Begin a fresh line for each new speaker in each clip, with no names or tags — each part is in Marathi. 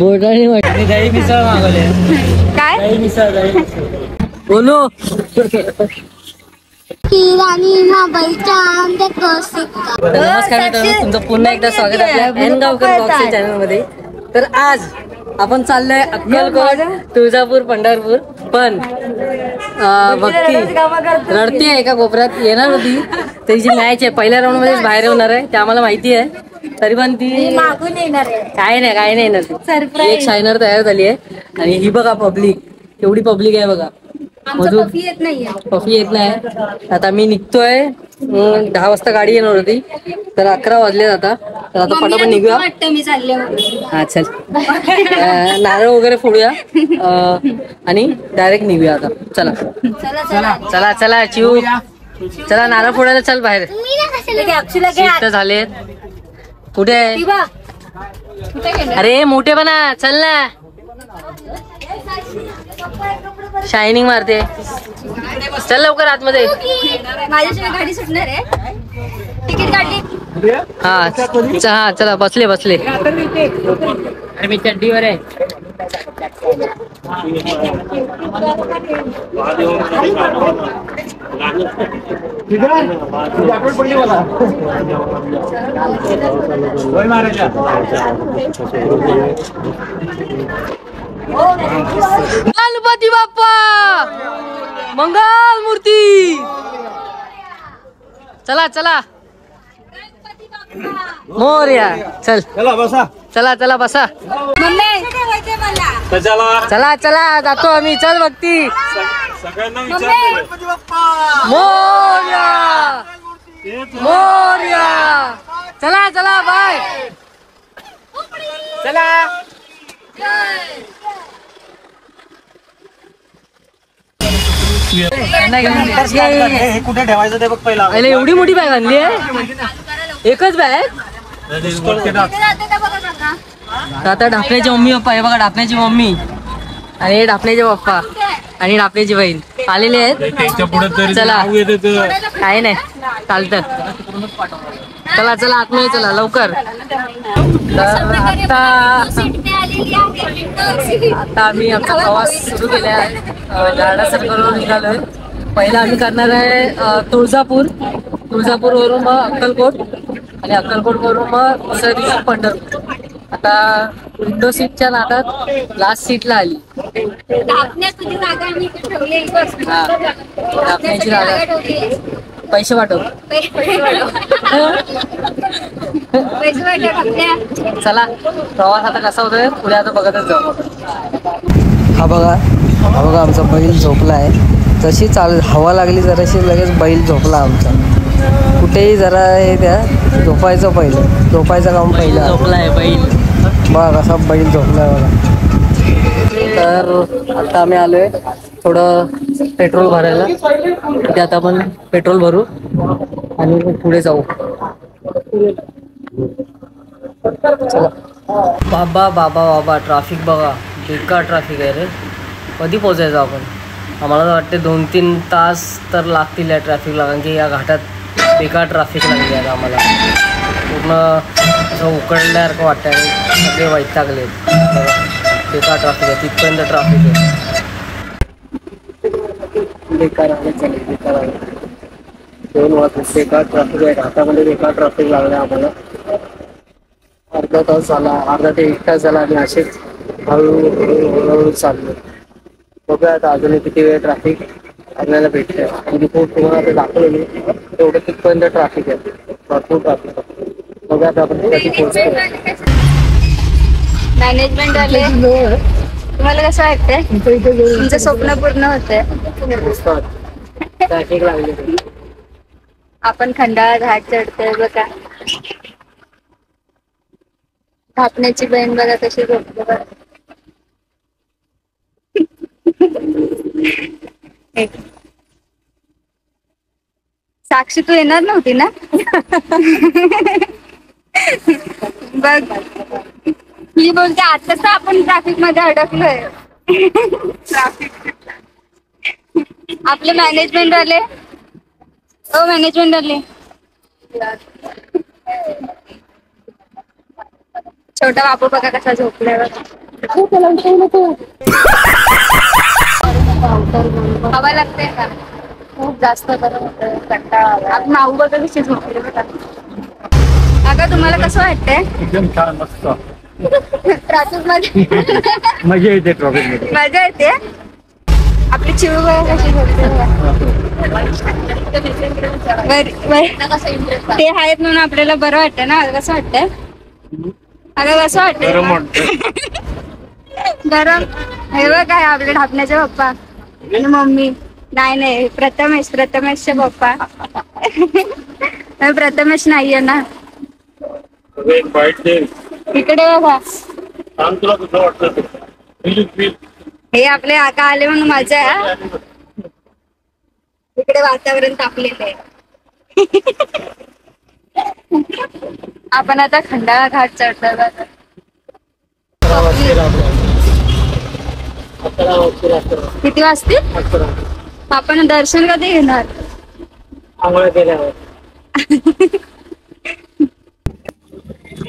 बोटाने वाटली दही मिसळ मागवले
काय
दही मिसळ बोलो नमस्कार मित्रांनो, तुमचं पुन्हा एकदा स्वागत आहे आपल्या एन गावकर ब्लॉग्स चॅनल मध्ये. तर आज आपण चाललोय अक्कलकोट, तुळजापूर, पंढरपूर. पण भक्ती रडती एका कोपऱ्यात येणार होती. त्याची मॅच आहे, पहिल्या राऊंड मध्येच बाहेर होणार आहे ते आम्हाला माहिती आहे. तरी पण ती
मागून येणार आहे.
काय नाही येणार. एक शायनर तयार झाली आहे आणि ही बघा पब्लिक, केवढी पब्लिक आहे बघा.
पफी येत नाही.
आता मी निघतोय. 10 वाजता गाडी येणार होती, तर 11 वाजले आता. तर आता पटापट निघूया.
मी चालले.
हा चल, नारळ वगैरे फोडूया आणि डायरेक्ट निघूया आता. चला चला चला चिऊ, चला नारळ फोडायला चल बाहेर. झाले कुठे आहे? अरे मोठे बना, चल ना. शायनिंग मारते, चल लवकर आतमध्ये.
माझ्याशिवाय गाडी सुटणार आहे. तिकीट काढली.
हा चला बसले. अरे मी चड्डीवर आहे. गणपती बाप्पा मंगल मूर्ती. चला मोरया. चला बसा. चला जातो आम्ही. चल भक्ती. मोरया. चला बाय. चला
कुठे ठेवायचं ते बघ पहिला.
एवढी मोठी बॅग आणली आहे. एकच बॅग. आता ढापण्याची मम्मी पप्पा, हे बघा ढापण्याची मम्मी आणि ढापण्याचे पप्पा आणि ढापण्याची बहीण आलेले आहेत. चला काय नाही चालतं. चला आतमध्ये चला लवकर. आता आम्ही आमचा प्रवास सुरू केला आहे. गाडा सर्कलवर निघालोय. पहिला आम्ही करणार आहे तुळजापूरवरून मग अक्कलकोट आणि अक्कलकोटवरून मग दुसऱ्या दिवशी पंढरपूर. आता विंडो सीटच्या नादात लास्ट सीटला आली. ढापण्याची जागा. पैसे वाटव. चला प्रवास आता कसा होतोय पुढे आता बघतच जाऊ. हा बघा आमचा बैल झोपला आहे. जशी हवा लागली जराशी लगेच बैल झोपला आमचा. कुठेही जरा हे त्या झोपायचं काम पहिलं झोपला आहे बैल. बघा कसा बैल झोपला आहे बघा. तर आता आम्ही आलोय थोडं पेट्रोल भरायला. तिथे आता आपण पेट्रोल भरू आणि पुढे जाऊ. चला. बाबा ट्रॅफिक बघा, बेकार ट्रॅफिक आहे रे. कधी पोहोचायचं आपण? आम्हाला तर वाटते 2-3 तास तर लागतील या ट्रॅफिकला, कारण की या घाटात बेकार ट्रॅफिक लागली आहे आम्हाला. पूर्ण असं उकडल्यासारखं वाटतं. सगळे वैतागले. बेकार ट्रॅफिक आहे, तिथपर्यंत ट्रॅफिक आहे. बेकार आहे 2 वाजता बेकार ट्रॅफिक आहे. घाटामध्ये बेकार ट्रॅफिक लागलं आहे आम्हाला. अर्धा तास झाला, अर्धा ते 1 तास झाला आणि असेच हळूहळू चाललो. बघूया आता अजून किती वेळ ट्रॅफिक आपल्याला भेटतंय. आणि रिपोर्ट तुम्हाला आता दाखवलेली तेवढं तिथपर्यंत ट्रॅफिक आहे, भरपूर ट्रॅफिक आहे. बघूया आता आपण कधी पोहोचतो.
मॅनेजमेंट आले. तुम्हाला कसं वाटतंय? तुमचं स्वप्न पूर्ण होतंय.
ट्रॅफिक लागले.
आपण खंडाळा घाट चढतोय बघा. ढापण्याची बहीण बघा कशी झोपते बघा. साक्षी तू येणार नव्हती ना? बघ ही बोलते आताच आपण ट्रॅफिक मध्ये अडकलोय. आपले मॅनेजमेंट आले. मॅनेजमेंट आले. छोटा बापू बघा कसा झोपल्यावर. हवा लागते का? खूप जास्त गरम होतं, कंटाळा आला. आपण माऊ बघा कशी झोपले बघा. अगं तुम्हाला कसं वाटतंय?
एकदम छान मस्त
ट्रॅफिक मध्ये
मजा येते ट्रॉफिक मध्ये.
मजा येते. आपली चिवू बघा कशी झोपते ते आहेत म्हणून आपल्याला बरं वाटतं ना. कसं वाटतंय? अगं कसं वाटतंय? गरम. हे बघ काय आपले ढापण्याचे पप्पा आणि मम्मी. नाही प्रथमेशचे पप्पा. प्रथमेश नाहीये ना इकडे बघा.
तुला कसं वाटतं?
हे आपले आका आले म्हणून मजा आहे. इकडे वातावरण तापलेलं आहे. आपण आता खंडाळा घाट चढतो. किती वाजतील? आपण दर्शन कधी घेणार?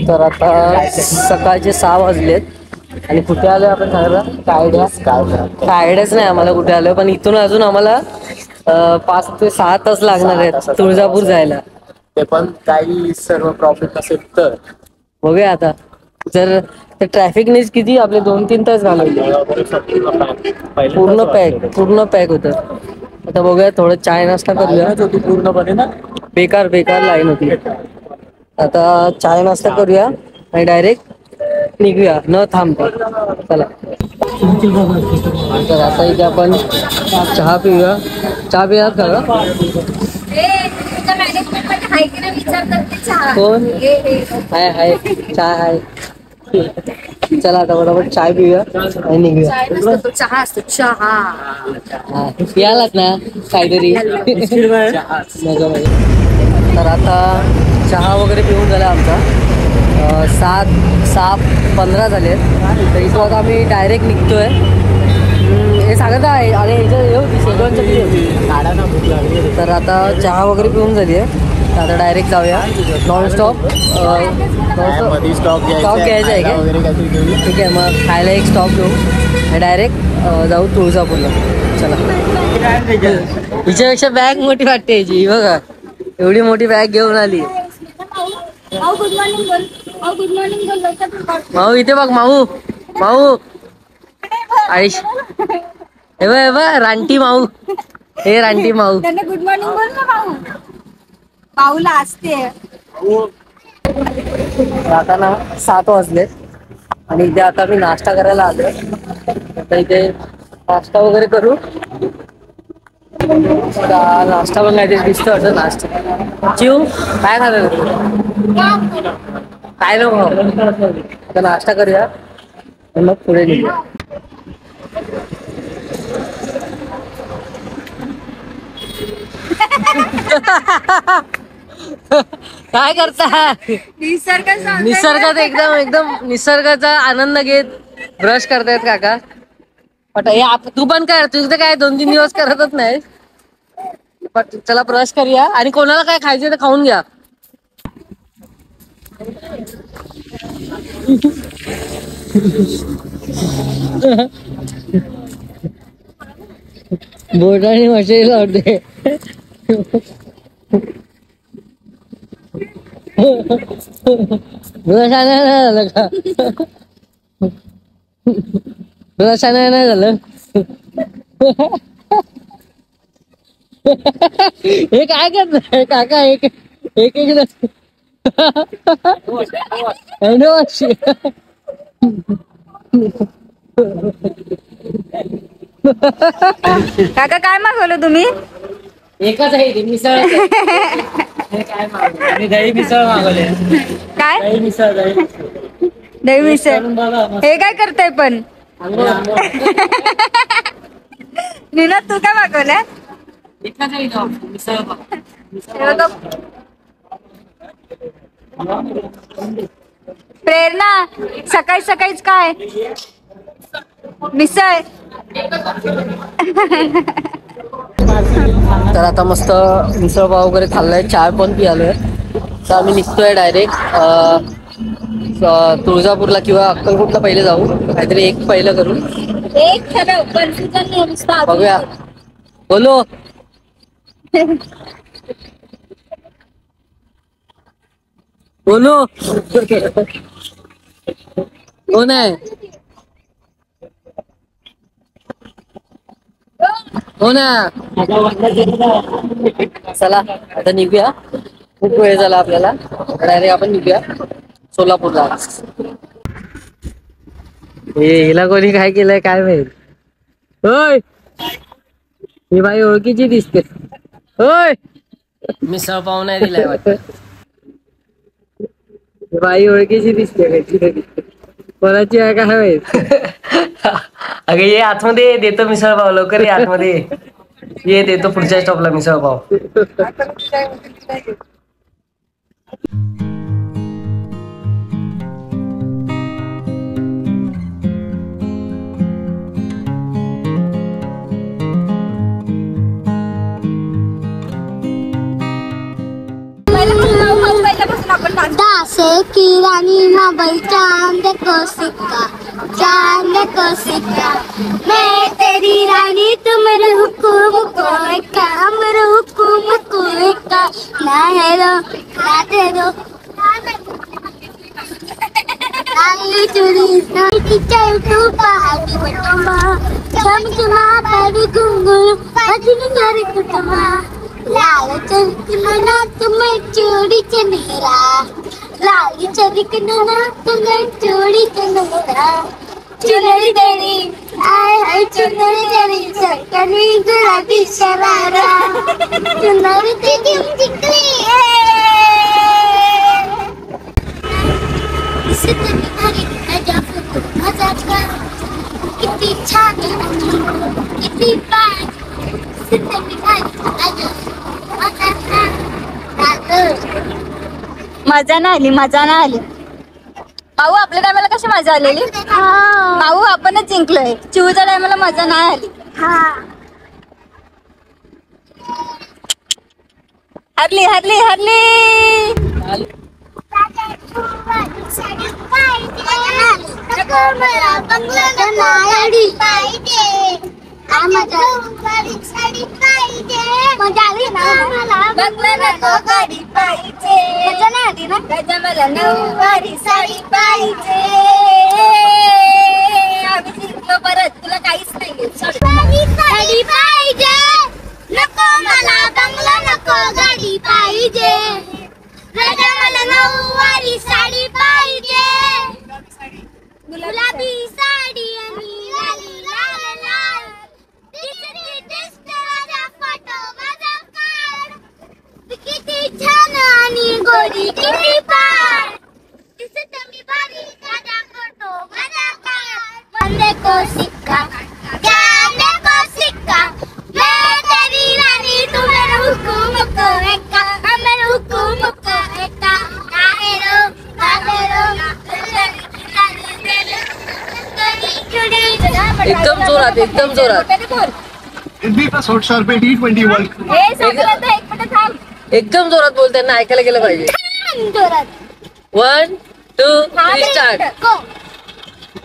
तर आता सकाळचे 6 वाजलेत आणि कुठे आलोय आपण सांगितलं? काय आयडियाच नाही आम्हाला कुठे आलोय. पण इथून अजून आम्हाला 5 ते 6 तास लागणार आहेत तुळजापूर जायला.
ते पण काही सर्व प्रॉब्लेम असेल तर
बघूया आता. जर ट्रॅफिकनेच किती आपले 2-3 तास घालवले. पूर्ण पॅक होतं. आता बघूया थोडं चाय नाश्ता करूया.
पूर्णपणे ना
बेकार लाईन होती. आता चाय नाश्ता करूया आणि डायरेक्ट निघूया न थांबता. चला. तर आता इथे आपण चहा पिऊया. चहा पिऊया का? कोण? हाय चहा आहे. चला आता बरोबर चाय पिऊया आणि निघूया.
चहा असतो चहा.
पियालाच ना काहीतरी. तर आता चहा वगैरे पिऊन झाला आमचा. 7:15 झाले. तर इथं आता आम्ही डायरेक्ट निघतोय. हे सांगत आहे आणि शेजवानचं किती होती. तर आता चहा वगैरे पिऊन झाली आहे. आता डायरेक्ट जाऊया. नॉनस्टॉप स्टॉप घ्यायचा आहे का? ठीक आहे मग खायला एक स्टॉप घेऊ आणि डायरेक्ट जाऊ तुळजापूरला. चला. हिच्यापेक्षा बॅग मोठी वाटते याची. बघा एवढी मोठी बॅग घेऊन आली. माऊ इथे बघ. माऊ आयुष हे बघ रानटी माऊ. हे रानटी माऊ.
त्यांना गुड मॉर्निंग बोल ना माऊ. माऊला असते.
आता ना 7 वाजले आणि इथे आता मी नाश्ता करायला आलो. आता इथे नाश्ता वगैरे करू. नाश्ता पण काहीतरी दिसतं वाटतं. नाश्ता चिव काय खाणार काय नको. आता नाश्ता करूया मग पुढे निघूया. काय करता? निसर्गात एकदम निसर्गाचा आनंद घेत ब्रश करतायत काका. तू पण कर. तुझं काय 2-3 दिवस करतच नाही. चला ब्रश करूया आणि कोणाला काय खायचं तर खाऊन घ्या. बोटाने मशाई लावते. ब्रश आणायला झालं का? ब्रश आणायला झालं. हे काय करत काका? एक
काका काय मागवलं तुम्ही?
एकच आहे मिसळ. काय मागवलं? दही मिसळ मागवले.
काय
दही मिसळ?
दही मिसळ. हे काय करताय पण? नीना तू काय मागवलं? प्रेरणा सकाळीच काय मिसळ.
तर आता मस्त मिसळ पाव वगैरे खाल्लाय. चाय पण पियालोय. तर आम्ही निघतोय डायरेक्ट तुळजापूरला किंवा अक्कलकोटला पहिले जाऊ, काहीतरी एक पहिलं करू.
एक ठरव, कन्फ्युजन नाही नुसतं.
बघूया. बोलो बोलो कोण आहे? हो ना. चला आता निघूया, खूप वेळ झाला आपल्याला. डायरेक्ट आपण निघूया सोलापूरला. हिला कोणी काय केलंय काय माहित. होय ही बाई ओळखीची दिसते. होय मिसळ पाव नाही दिलाय वाटतं. बाई ओळखीची दिसते, कोणाची आहे काय माहित. अगं ये आतमध्ये, देतो मिसळ पाव, लवकर ये आतमध्ये ये, देतो पुढच्या स्टॉपला मिसळ पाव.
दासे की रानी माँ चांद को सिक्का, चांद को सिक्का, मैं तेरी रानी तू मेरे हुक्म को एका, मेरे हुक्म को एका, ना है रो ना दे दो नाली चुरी नाली चल तू पहाड़ी बटमा, चमचमा पहाड़ी घुंघरू अजनी नारी कुटमा, लाल चमकना तुम्हें चोरी चनेरा, लाल चमकना तुम्हें चोरी चनेरा, चुनरी तेरी आए हाय चुनरी तेरी सरकनी गुलाबी शरारा, चुनरी तेरी चिकनी इसे तुम्हारी अजब मजा का कितनी छाती कितनी बात इसे तुम्हारी अजब
मजा नाही आली, मजा नाही आली. माऊ आपल्या टायमाला कशी मजा आलेली. माऊ आपणच जिंकलोय. चिऊच्या टायमाला मजा नाही आली. हरली हरली हरली.
मजा आली ना.
बंगला नको गाडी पाहिजे.
मजा नाही आली ना.
गजा मला नऊवारी साडी पाहिजे. आम्ही जिंकलो परत, तुला काहीच नाही.
साडी पाहिजे, नको मला बंगला नको गाडी पाहिजे, गजा मला नऊवारी साडी पाहिजे, गुलाबी साडी आणि लाली लाल लाल, दिसते दिसते माझा फोटो माझा काढ, किती छान आणि गोरी किती पाड, दिसते मी भारी माझा फोटो माझा काढ, चांद को सिक्का चांद को सिक्का, मैं तेरी रानी तू मेरा हुक्म को एका, मेरा हुक्म को एका, काहेरो काहेरो
एकदम जोरात, एकदम जोरात. एकदम जोरात बोल, त्यांना ऐकायला गेलं पाहिजे.
जोरात
1 2 3 स्टार्ट.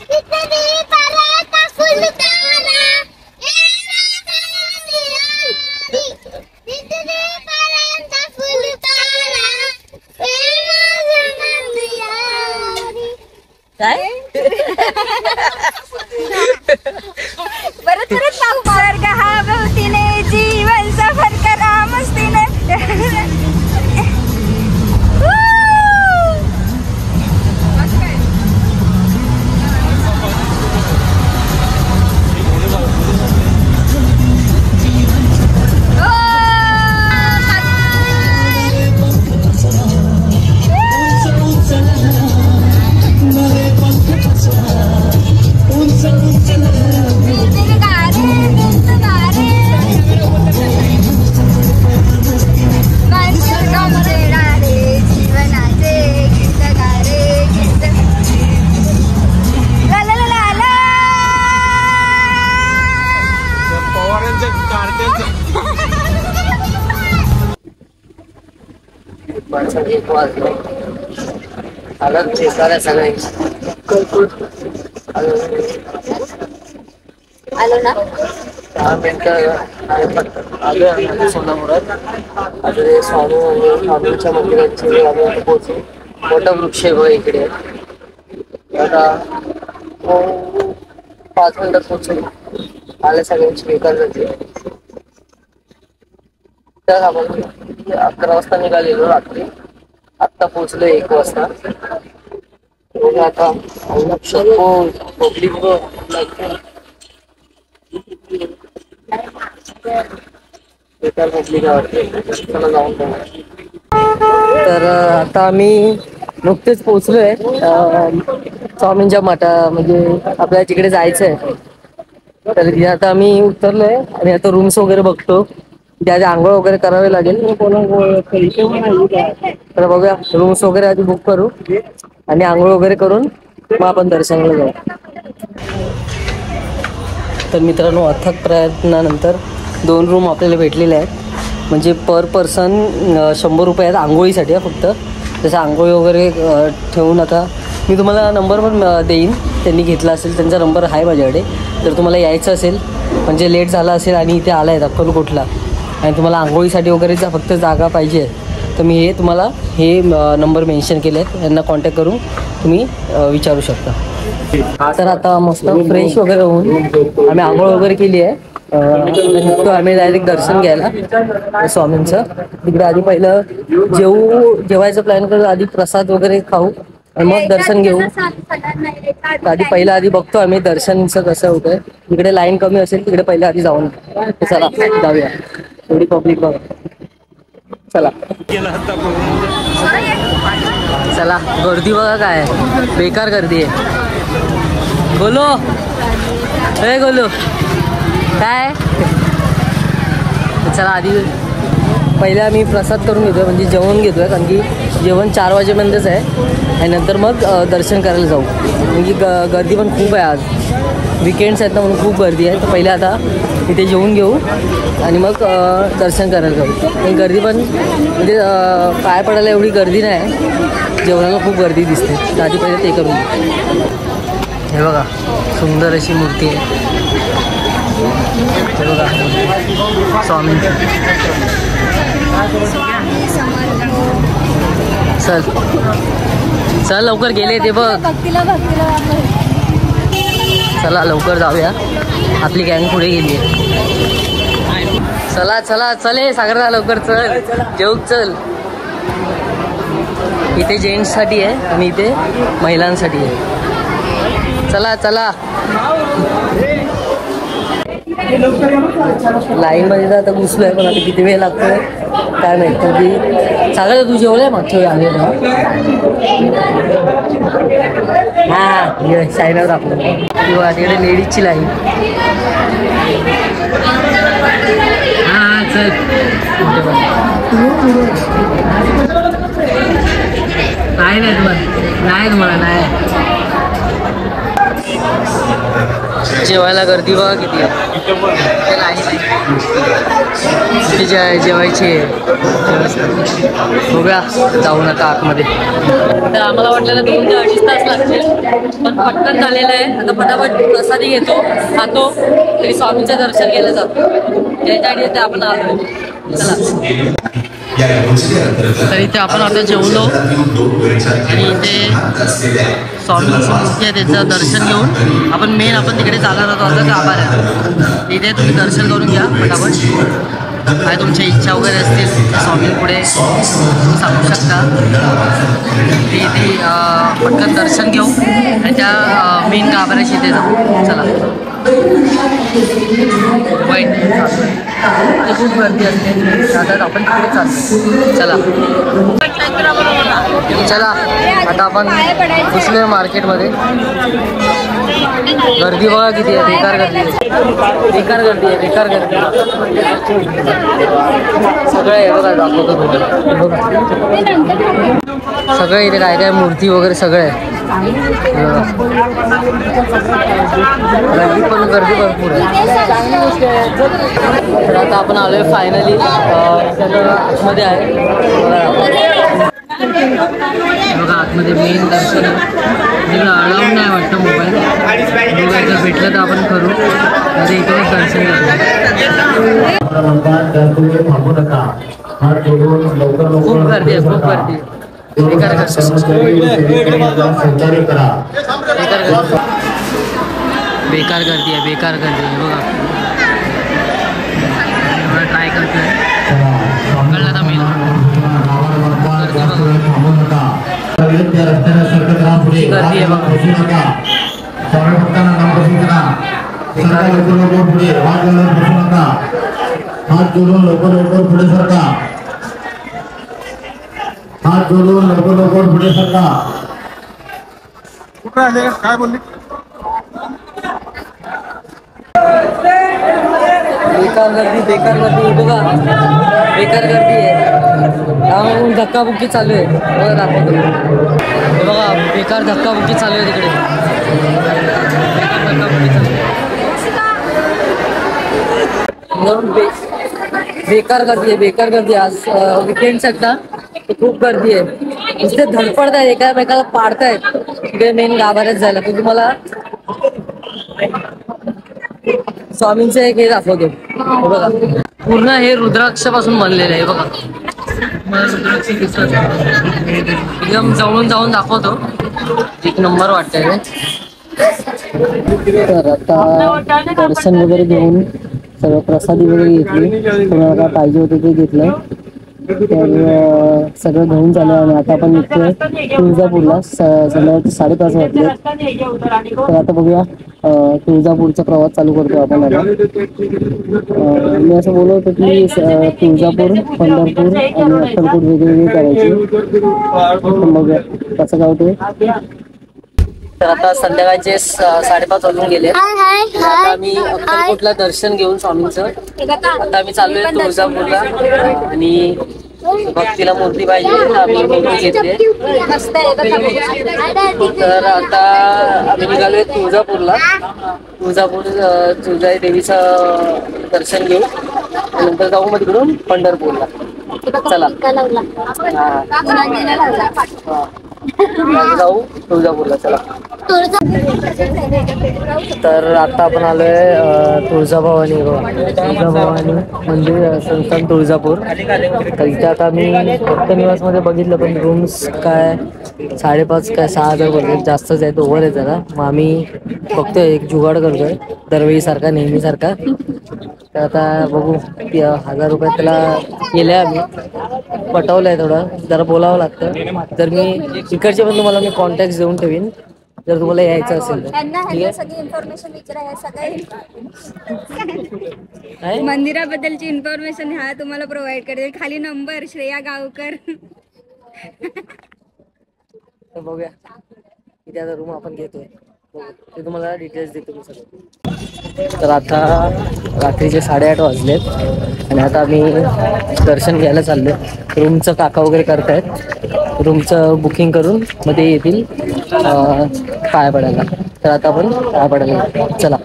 कितनी परत फुलताना कितनी परत फुलताना
काय
परत परत पाहू. स्वर्ग हा भोवतीने जीवन सफर करा मस्तीने.
आलं शेतकऱ्या सगळे
आलो ना
10 मिनिटं आलं सोलापुरात. आता ते स्वामीच्या मंदिराची आम्ही आता पोहोचू. मोठा वृक्ष आहे बघा इकडे. आता 5 मिनिटात पोहोचू. आल्या सगळ्यांची बेकार जाते. तर आपण 11 वाजता निघालेलो रात्री. आत्ता पोहोचलो 1 वाजता. आता पब्लिक बेकार पब्लिक आवडते. चला जाऊन बघू. तर आता आम्ही नुकतेच पोहोचलोय स्वामींच्या मठा म्हणजे आपल्याला तिकडे जायचं आहे. तर तिथे आता आम्ही उतरलोय आणि आता रूम्स वगैरे बघतो. त्याच्या आंघोळ वगैरे करावे लागेल. तर बघूया रूम्स वगैरे आधी बुक करू आणि आंघोळ वगैरे करून मग आपण दर्शनाला जाऊ. तर मित्रांनो अथक प्रयत्नानंतर 2 रूम आपल्याला भेटलेले आहेत. म्हणजे पर पर्सन 100 रुपये आहेत आंघोळीसाठी फक्त. जसं आंघोळी वगैरे ठेवून आता मी तुम्हाला नंबर पण देईन. त्यांनी घेतला असेल त्यांचा नंबर आहे माझ्याकडे. जर तुम्हाला यायचं असेल म्हणजे लेट झाला असेल आणि इथे आला आहे अक्कलकोटला आणि तुम्हाला आंघोळीसाठी वगैरे फक्त जागा पाहिजे तर मी तुम्हाला हे नंबर मेन्शन केले आहेत. यांना कॉन्टॅक्ट करून तुम्ही विचारू शकता. तर आता मस्त फ्रेश वगैरे होऊन आम्ही आंघोळ वगैरे केली आहे. आम्ही डायरेक्ट दर्शन घ्यायला स्वामींचं. तिकडे आधी पहिलं जेवायचं प्लॅन करू. आधी प्रसाद वगैरे खाऊ आणि मग दर्शन घेऊ. आधी बघतो आम्ही दर्शनचं कसं होतंय. तिकडे लाईन कमी असेल तिकडे पहिले आधी जाऊन चला जाऊया. एवढी पब्लिक बघा. चला चला गर्दी बघा काय बेकार गर्दी आहे. बोलो हे गोलू काय. चला आधी पहिले आम्ही प्रसाद करून घेतोय म्हणजे जेवण घेतोय कारण की जेवण 4 वाजेपर्यंतच आहे आणि नंतर मग दर्शन करायला जाऊ. म्हणजे गर्दी पण खूप आहे. आज विकेंड्स आहेत ना म्हणून खूप गर्दी आहे. तर पहिले आता इथे जेवून घेऊ आणि मग दर्शन करायला जाऊ. आणि गर्दी पण म्हणजे पाय पडायला एवढी गर्दी नाही. जेवणाला खूप गर्दी दिसते. तर आधी पहिले ते करून घेऊ. हे बघा सुंदर अशी मूर्ती आहे. हे बघा स्वामींची. चल चल लवकर गेले ते बघ. चला लवकर जाऊया. आपली गँग पुढे गेली आहे. चला चला चले सागरदा लवकर चल. जेवूक चल. इथे जेंट्ससाठी आहे आणि इथे महिलांसाठी आहे. चला चला. लाईन मध्ये तर आता घुसलोय पण आता किती वेळ लागतोय काय माहित. की चांगलं तू जेवलंय मागच्या वेळी आले हा साईनावर आपलं किंवा तिकडे लेडीजची लाईन. हा चल नाही तुम्हाला नाही. जेवायला गर्दी बघा किती आहे. जेवायची बघूया जाऊन आता आतमध्ये. तर आम्हाला वाटलं 2 ते 2.5 तास लागतील पण पटकन झालेलं आहे. आता फटाफट प्रसादी घेतो खातो तरी स्वामीचं दर्शन केलं जातं. त्याच्यासाठी ते आपण आलो. चला तर इथे आपण आता जेवलो आणि इथे स्वामींची मूर्ती आहे त्याचं दर्शन घेऊन आपण तिकडे जाणार होतो. आता गाभाऱ्यात इथे तुम्ही दर्शन करून घ्या फटाफट. काय तुमच्या इच्छा वगैरे असतील त्या स्वामींपुढे सांगू शकता. इथे पटकन दर्शन घेऊ आणि त्या मेन गाभाऱ्याशी इथे जाऊ. चला वाईट खूप गर्दी असते आता आपण तिकडे चालतो. चला चला आता आपण घुसलोय मार्केटमध्ये. गर्दी बघा किती आहे. बेकार गर्दी आहे. बेकार गर्दी आहे. बेकार गर्दी सगळं आहे बघा. दाखवतो बघा सगळं इथे काय काय मूर्ती वगैरे सगळं आहे. गर्दी पण गर्दी भरपूर आहे. तर आता आपण आलोय फायनली आतमध्ये आहे. बघा आतमध्ये मेन दर्शन तिकडं अलाउड नाही वाटतं मोबाईल जर भेटलं तर आपण करू म्हणजे इकडे दर्शन खूप गर्दी आहे खूप गर्दी बेकार गर्दी आहे बेकार गर्दी आहे बघा ट्राय करतोय कळलं का मी गर्दी आहे बघा
हात जोडून लवकर पुढे सरका हात जोडून लवकर पुढे सरका कुठे आले काय बोलले
बेकार गर्दी बघा बेकार गर्दी आहे त्यामुळे धक्काबुक्की चालू आहे बघा दाखवतो बघा बेकार धक्काबुक्की चालू आहे तिकडे बेकार गर्दी आज विकेंड सकता खूप गर्दी आहे नुसते धडपडत आहे एकामेकाला पाडतायत तिकडे मेन गाभाऱ्यात जायला तर तुम्हाला स्वामींचं एक हे दाखवतो बघा पूर्ण हे रुद्राक्षापासून बनलेलं आहे बघा मला रुद्राक्ष दिसत एकदम जवळून जाऊन दाखवतो एक नंबर वाटतंय तर आता दर्शन वगैरे घेऊन सगळं प्रसादी वगैरे घेतली तुम्हाला काय पाहिजे होतं ते घेतलं तर सगळं घेऊन झालं आणि आता आपण निघतोय तुळजापूरला संध्याकाळचे 5:30 वाजले तर आता बघूया तुळजापूरचा प्रवास चालू करतो आपण आता मी असं बोलत होतो की तुळजापूर पंढरपूर आणि अक्कलकोट वेगवेगळी करायची बघूया कसं काय होते तर आता संध्याकाळचे 5:30 वाजून गेले आता आम्ही अक्कलकोटला दर्शन घेऊन स्वामींचं आता आम्ही चाललोय तुळजापूरला आणि भक्तीला मूर्ती पाहिजे आम्ही मूर्ती घेतली तर आता आम्ही निघालोय तुळजापूरला तुळजाई देवीचं दर्शन घेऊ नंतर जाऊ मग तिकडून पंढरपूरला चला जाऊ तुळजापूरला चला तर आता आपण आलोय तुळजाभवानी मंदिर संस्थान तुळजापूर तर इथे आता मी भक्तनिवासमध्ये बघितलं पण रूम्स काय 5.5 काय 6,000 बोलले जास्तच आहेत ओव्हर आहे जरा मग आम्ही बघतोय एक जुगाड करतोय दरवेळी सारखा नेहमी सारखा तर आता बघू 1,000 रुपये त्याला केले आम्ही पटवलंय थोडं जरा बोलावं लागतं तर मी इकडचे पण तुम्हाला मी कॉन्टॅक्ट देऊन ठेवीन जर तुम्हाला यायचं असेल तर ठीक आहे
सगळी इन्फॉर्मेशन विचारा मंदिराबद्दलची इन्फॉर्मेशन हा तुम्हाला प्रोव्हाइड करेल खाली नंबर श्रेया गावकर
तर बघूया किती आता रूम आपण घेतोय ते तुम्हाला डिटेल्स देतो मी सगळं तर आता रात्रीचे 8:30 वाजलेत आणि आता आम्ही दर्शन घ्यायला चाललो रूमचं काका वगैरे करतायत रूमचं बुकिंग करून मग ते येतील पाया पडायला तर आता आपण पाया पडायला चला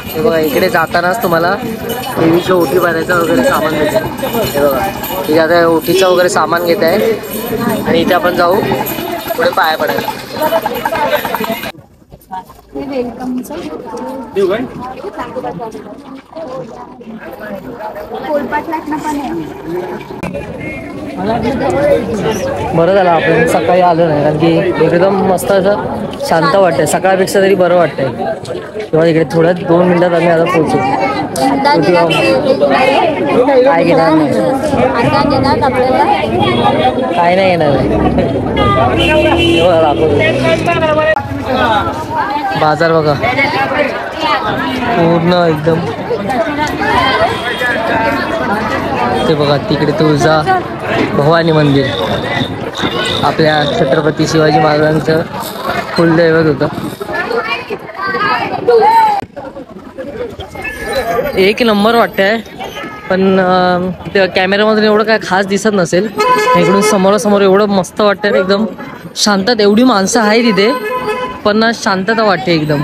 हे बघा इकडे जातानाच तुम्हाला देवीच्या ओटी भरायचं वगैरे सामान भेटेल हे बघा इथे आता ओटीचं वगैरे सामान घेत आहे आणि इथे आपण जाऊ पुढे पाया पडायला बरं झालं आपण सकाळी आलो नाही कारण की एकदम मस्त असं शांत वाटतंय सकाळपेक्षा तरी बरं वाटतंय तेव्हा इकडे थोड्या 2 मिनिटात आम्ही आता पोहोचू काय घेणार नाही काय नाही येणार बाजार बघा पूर्ण एकदम ते बघा तिकडे तुळजा भवानी मंदिर आपल्या छत्रपती शिवाजी महाराजांचं कुलदैवत होतं एक नंबर वाटतंय पण कॅमेऱ्यामधून एवढं काय खास दिसत नसेल इकडून समोरासमोर एवढं मस्त वाटतंय एकदम शांतता एवढी माणसं आहे तिथे पण शांतता वाटते एकदम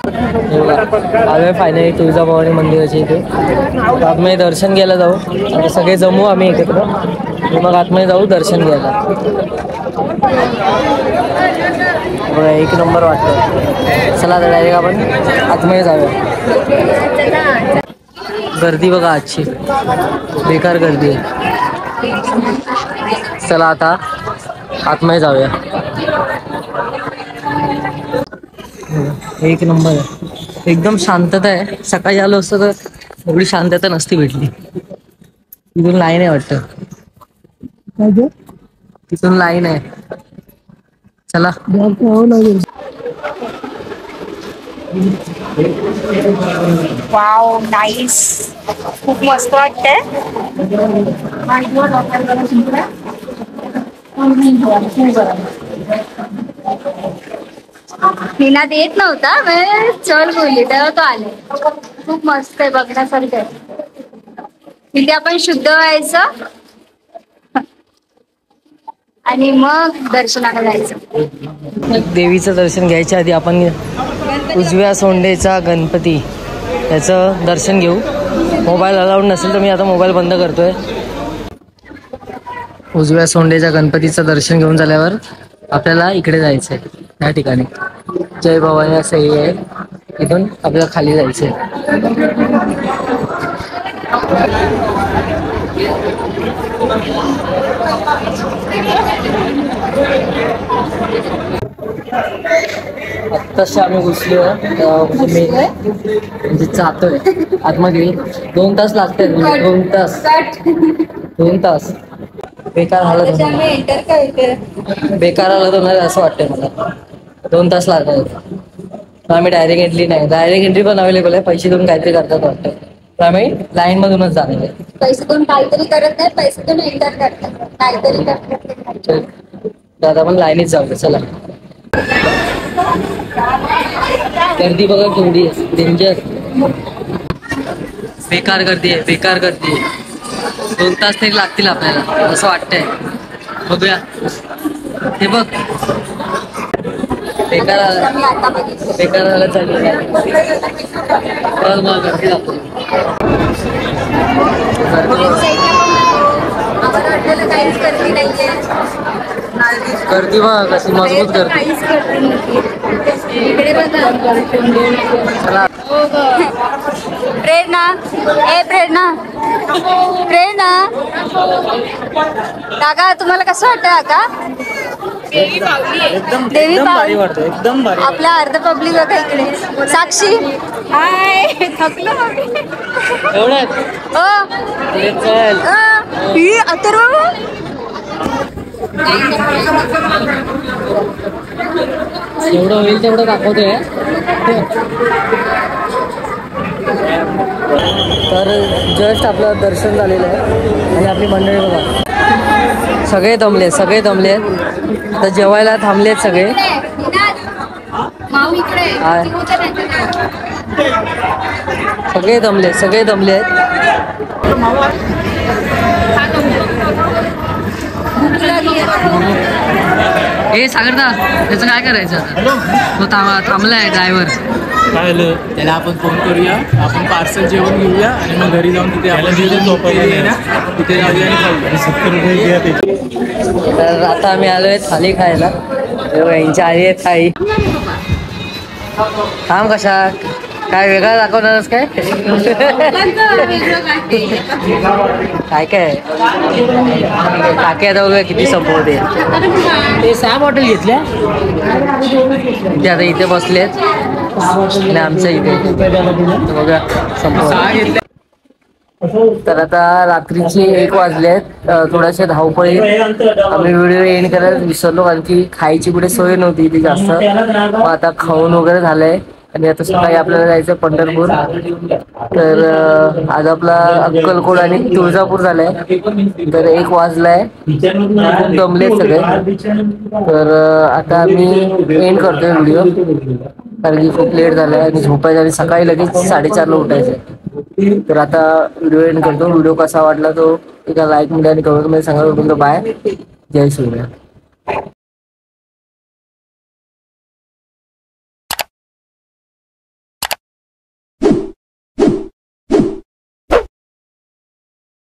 आम्ही फायनली तुळजाभवानी मंदिराच्या इथे आम्ही दर्शन घ्यायला जाऊ आता सगळे जमू आम्ही एकत्र मग आतमध्ये जाऊ दर्शन घ्यायला. बघा एक नंबर वाटतं. चला आता डायरेक्ट आपण आतमध्ये जाऊया. गर्दी बघा आजची बेकार गर्दी आहे. चला आता आतमध्ये जाऊया. एक नंबर आहे. एकदम शांतता आहे. सकाळी आलो असतं तर एवढी शांतता नसती भेटली. तिथून लाईन आहे वाटतं. तिथून लाईन आहे. चला
वाव नाईस. खूप मस्त वाटतंय. हिना देत नव्हता चल बोलली तेव्हा तो आले. खूप मस्त आहे बघण्यासारखं आहे. तिथे आपण शुद्ध व्हायचं आणि मग दर्शनाला जायचं.
देवीचं दर्शन घ्यायच्या आधी आपण उजव्या सोंडेचा गणपती याचं दर्शन घेऊ. मोबाईल अलाउड नसेल तर मी आता मोबाईल बंद करतोय. उजव्या सोंडेच्या गणपतीचं दर्शन घेऊन झाल्यावर आपल्याला इकडे जायचंय. या ठिकाणी जय भवानी असं हे आहे. इथून आपल्याला खाली जायचंय. आत्ताशी आम्ही घुसलो म्हणजे जातोय आतमध्ये. 2 तास लागतात. 2 तास बेकार हालत होणार असं वाटतंय मला. 2 तास लागतात. आम्ही डायरेक्ट एंट्री नाही. डायरेक्ट एंट्री पण अवेलेबल आहे. पैसे देऊन काहीतरी करतात वाटतं. तर आम्ही लाईन मधूनच जाणार आहे.
पैसे देऊन काहीतरी करत नाही. पैसे देऊन एंटर करतात. काहीतरी करतात.
आता आपण लाईनीत जाऊ. चला गर्दी बघा केवढी आहे. डेंजर बेकार गर्दी आहे. बेकार गर्दी आहे. 2 तास तरी लागतील आपल्याला असं वाटतंय. बघूया. हे बघ बेकार झालं चालू. गर्दी लागतो.
काहीच गर्दी नाहीये.
गर्दी बघा कशी मजबूत गर्दी. चला
प्रेरणा काका तुम्हाला कसं वाटतं काका? देवी पावली वाटतं. एकदम भारी. आपल्या अर्ध पब्लिक बघा इकडे. साक्षी हाय. थकलो
एवढंच
अथर्व.
जेवढं होईल तेवढं दाखवतोय. तर जस्ट आपलं दर्शन झालेलं आहे आणि आपली मंडळी बघा सगळे दमले. आता जेवायला थांबलेत सगळे. सगळे दमले आहेत. हे सागरदा त्याचं काय करायचं आता? तो थांबलाय ड्रायव्हर.
काय झालं त्याला आपण फोन करूया. आपण पार्सल जेवण घेऊया आणि मग घरी जाऊन तिथे आपण तिथे झोपायला ना तिथे जाऊया आणि खाऊया. 70 रुपये द्या त्याचे.
तर आता आम्ही आलोय थाली खायला. यांच्या आली आहेत थाळी. थांब कशा काय वेगळा दाखवणारच काय? काय काकी आता बघा किती संपवते. ते 6 बॉटल घेतल्या. ते आता इथे बसलेत आणि आमच्या इथे बघा संपवते. तर आता रात्रीचे 1 वाजले आहेत. थोड्याशा धावपळीत आम्ही व्हिडिओ एंड करायला विसरलो कारण की खायची कुठे सोय नव्हती इथे जास्त. मग आता खाऊन वगैरे झालंय आणि आता सकाळी आपल्याला जायचं पंढरपूर. तर आज आपला अक्कलकोट आणि तुळजापूर झालाय. तर 1 वाजलाय. खूप दमले सगळे. तर आता आम्ही एंड करतोय व्हिडिओ कारण की खूप लेट झालाय आणि झोपायचं आणि सकाळी लगेच 4:30ला उठायचं. तर आता व्हिडिओ एंड करतो. व्हिडिओ कसा वाटला तो एका लाईक मध्ये आणि कमेंट मध्ये सांगा. बाय. जय श्रीराम.